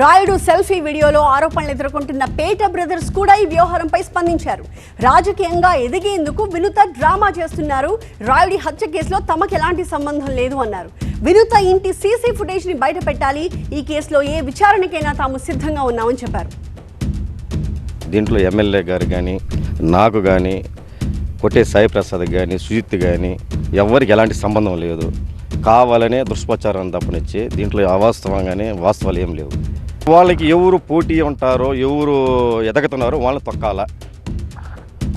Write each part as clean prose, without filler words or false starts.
Rayudu selfie వీడియోలో ఆరోపణలు ఎదుర్కొంటున్న పేట బ్రదర్స్ కూడా ఈ వ్యవహారంపై స్పందించారు. రాజకీయంగా ఎదిగేందుకు వినుత డ్రామా చేస్తున్నారు. రాయుడి హత్య కేసులో తమకు ఎలాంటి సంబంధం లేదు అన్నారు. వినుత ఇంటి సీసీ ఫుటేజ్ ని బయట పెట్టాలి. ఈ కేసులో ఏ విచారణకైనా తాము సిద్ధంగా ఉన్నామని చెప్పారు. దీంట్లో ఎమ్మెల్యే గారు కానీ, నాకు కానీ, కొట్టే సాయి ప్రసాద్ కానీ, సుజిత్ కానీ ఎవరికి ఎలాంటి సంబంధం లేదు. కావాలనే దుష్ప్రచారం తప్పనిచ్చి దీంట్లో అవాస్తవంగానే వాస్తవాలు ఏం లేవు. వాళ్ళకి ఎవరు పోటీ ఉంటారో, ఎవరు ఎదగుతున్నారో వాళ్ళని తొక్కాల.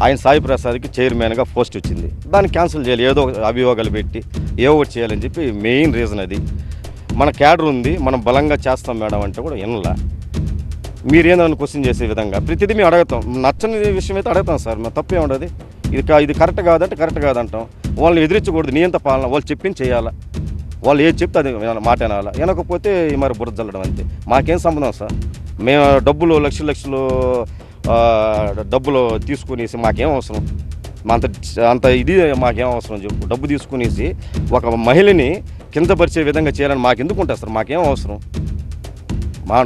ఆయన సాయి ప్రసాద్కి చైర్మన్గా పోస్ట్ వచ్చింది, దాన్ని క్యాన్సిల్ చేయాలి. ఏదో అభియోగాలు పెట్టి ఏదో ఒకటి చేయాలని చెప్పి మెయిన్ రీజన్ అది. మన క్యాడర్ ఉంది, మనం బలంగా చేస్తాం మేడం అంటే కూడా వినలా. మీరేందని క్వశ్చన్ చేసే విధంగా ప్రతిదీ మేము అడుగుతాం. నచ్చని విషయం అయితే అడుగుతాం సార్, మేము తప్పే ఉండదు. ఇది కరెక్ట్ కాదంటే కరెక్ట్ కాదంటాం. వాళ్ళని ఎదిరించకూడదు, నియంత పాలన. వాళ్ళు చెప్పింది చేయాలా, వాళ్ళు ఏది చెప్తే అది మాట వినాలా. వినకపోతే మరి బుర్ర జల్లడం అంతే. మాకేం సంబంధం సార్? మేము డబ్బులు లక్షలు డబ్బులు తీసుకునేసి మాకేం అవసరం? అంత ఇది మాకేం అవసరం చెప్పు? డబ్బు తీసుకునేసి ఒక మహిళని కిందపరిచే విధంగా చేయాలని మాకెందుకు ఉంటుంది సార్? మాకేం అవసరం?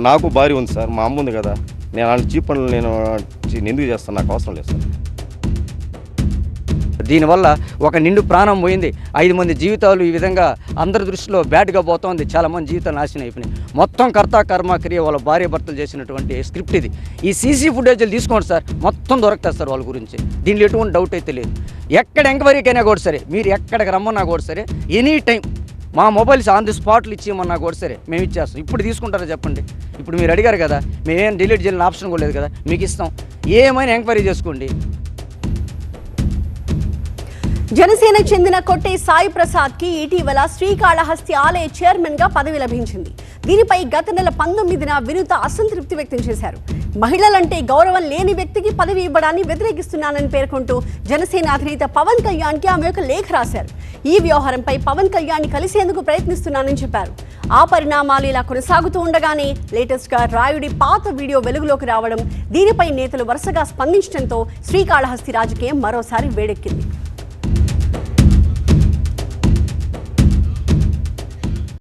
నాకు భార్య ఉంది సార్, మా అమ్మ ఉంది కదా. నేను అలాంటి చీప్ పనులు నేను ఎందుకు చేస్తాను? నాకు అవసరం లేదు సార్. దీనివల్ల ఒక నిండు ప్రాణం పోయింది. 5 మంది జీవితాలు ఈ విధంగా అందరి దృష్టిలో బ్యాడ్గా పోతోంది. చాలామంది జీవితాలు నాశనం అయిపోయినాయి. మొత్తం కర్త కర్మ క్రియ వాళ్ళ భార్య భర్తలు చేసినటువంటి స్క్రిప్ట్ ఇది. ఈ సీసీ ఫుటేజ్లు తీసుకోండి సార్, మొత్తం దొరుకుతుంది సార్ వాళ్ళ గురించి. దీనిలో ఎటువంటి డౌట్ అయితే లేదు. ఎక్కడ ఎంక్వైరీకైనా కూడా సరే, మీరు ఎక్కడికి రమ్మన్నా కూడా సరే, ఎనీ టైం మా మొబైల్స్ ఆన్ ది స్పాట్లు ఇచ్చేయమన్నా కూడా సరే మేము ఇచ్చేస్తాం. ఇప్పుడు తీసుకుంటారా చెప్పండి? ఇప్పుడు మీరు అడిగారు కదా, మేమేం డిలీట్ చేయాలని ఆప్షన్ కూడా లేదు కదా, మీకు ఇస్తాం. ఏమైనా ఎంక్వైరీ చేసుకోండి. జనసేనకు చెందిన కొట్టే సాయి ప్రసాద్ కి ఇటీవల శ్రీకాళహస్తి ఆలయ చైర్మన్ గా పదవి లభించింది. దీనిపై గత నెల 19న వినుత అసంతృప్తి వ్యక్తం చేశారు. మహిళలంటే గౌరవం లేని వ్యక్తికి పదవి ఇవ్వడాన్ని వ్యతిరేకిస్తున్నానని పేర్కొంటూ జనసేన అధినేత పవన్ కళ్యాణ్ కి ఆమె ఒక లేఖ రాశారు. ఈ వ్యవహారంపై పవన్ కళ్యాణ్ కలిసేందుకు ప్రయత్నిస్తున్నానని చెప్పారు. ఆ పరిణామాలు ఇలా కొనసాగుతూ ఉండగానే లేటెస్ట్ గా రాయుడి పాత వీడియో వెలుగులోకి రావడం, దీనిపై నేతలు వరుసగా స్పందించడంతో శ్రీకాళహస్తి రాజకీయం మరోసారి వేడెక్కింది.